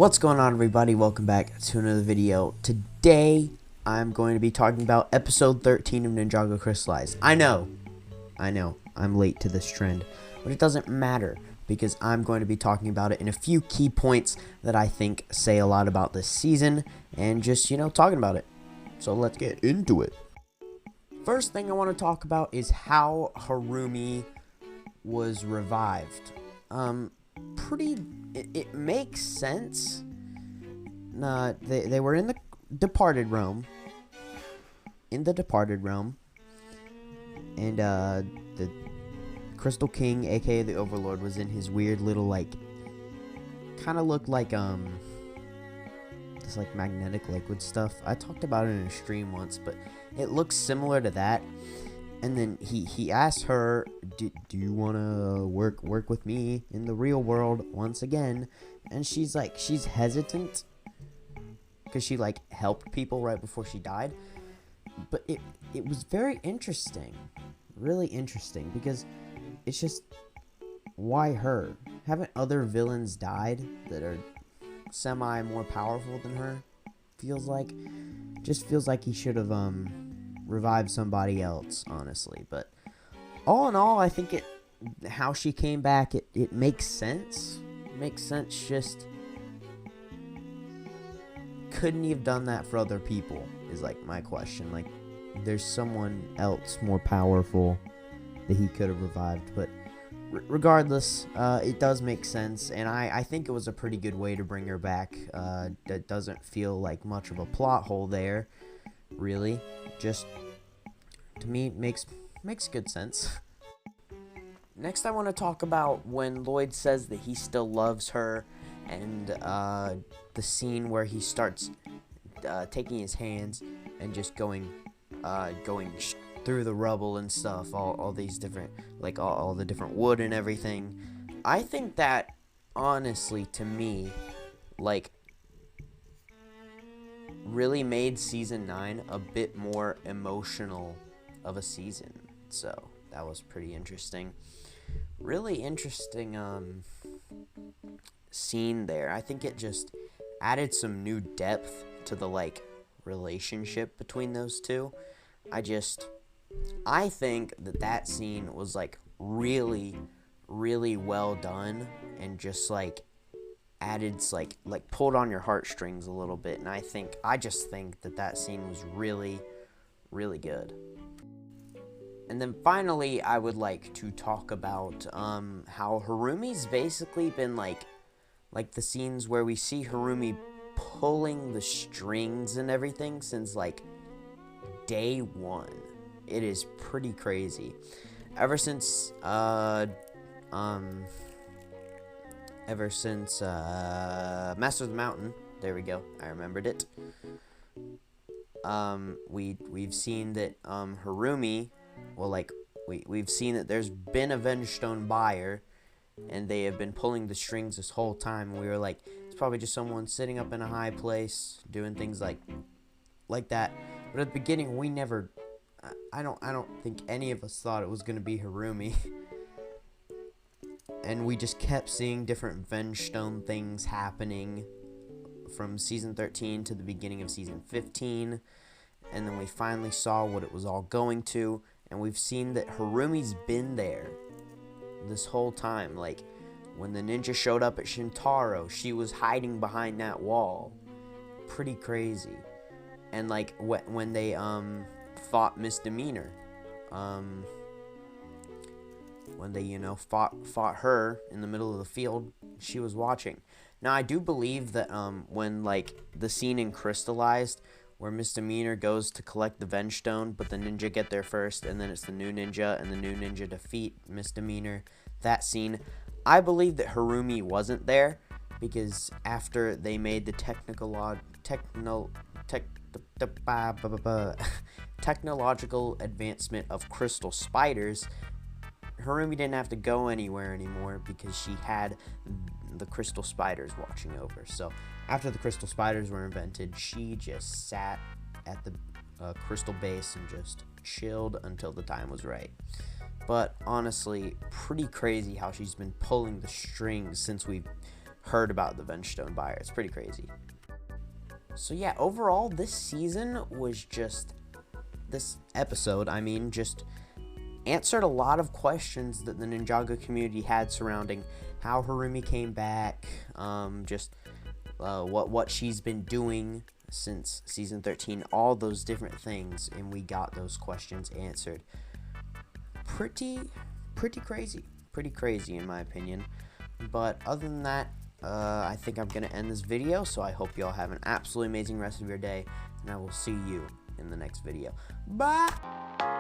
What's going on, everybody? Welcome back to another video. Today I'm going to be talking about episode 13 of Ninjago Crystalized. I know I'm late to this trend, but it doesn't matter because I'm going to be talking about it in a few key points that I think say a lot about this season and just, talking about it. So let's get into it. First thing I want to talk about is how Harumi was revived. It makes sense. They were in the departed realm. And the Crystal King, aka the Overlord, was in his weird little kind of looked like this magnetic liquid stuff. I talked about it in a stream once, but it looks similar to that. And then he asked her, do you want to work with me in the real world once again? And she's hesitant because she helped people right before she died. But it was very interesting, really interesting, because it's just, why her? Haven't other villains died that are semi more powerful than her? Feels like he should have revive somebody else, honestly. But all in all, I think how she came back, it makes sense. Just couldn't he have done that for other people is my question. There's someone else more powerful that he could have revived. But regardless, it does make sense, and I think it was a pretty good way to bring her back. That doesn't feel like much of a plot hole there, really. Just, to me, makes good sense. Next, I want to talk about when Lloyd says that he still loves her, and the scene where he starts taking his hands and just going through the rubble and stuff, all these different, all the different wood and everything. I think that, honestly, to me, really made season 9 a bit more emotional of a season. So that was pretty interesting. Really interesting scene there. I think it just added some new depth to the relationship between those two. I think that scene was really, really well done, and just added pulled on your heartstrings a little bit. And I just think that scene was really, really good. And then finally, I would like to talk about how Harumi's basically been the scenes where we see Harumi pulling the strings and everything since day 1. It is pretty crazy. Ever since Master of the Mountain, there we go, I remembered it. We've seen that Harumi, we've seen that there's been a Vengestone buyer, and they have been pulling the strings this whole time. We were it's probably just someone sitting up in a high place doing things like that. But at the beginning, we never, I don't think any of us thought it was gonna be Harumi. And we just kept seeing different Vengestone things happening from season 13 to the beginning of season 15. And then we finally saw what it was all going to. And we've seen that Harumi's been there this whole time. When the ninja showed up at Shintaro, she was hiding behind that wall. Pretty crazy. And when they fought Misdemeanor, when they fought her in the middle of the field, she was watching. Now I do believe that when the scene in Crystalized where Misdemeanor goes to collect the Vengestone, but the ninja get there first, and then it's the new ninja, and the new ninja defeat Misdemeanor, that scene, I believe that Harumi wasn't there, because after they made the technological advancement of crystal spiders, Harumi didn't have to go anywhere anymore because she had the crystal spiders watching over. So after the crystal spiders were invented, she just sat at the crystal base and just chilled until the time was right. But honestly, pretty crazy how she's been pulling the strings since we've heard about the Vengestone buyer. It's pretty crazy. So yeah, overall, this season was just, this episode, I mean, just answered a lot of questions that the Ninjago community had surrounding how Harumi came back, what she's been doing since season 13, all those different things, and we got those questions answered. Pretty crazy in my opinion. But other than that, I think I'm gonna end this video, so I hope y'all have an absolutely amazing rest of your day, and I will see you in the next video. Bye!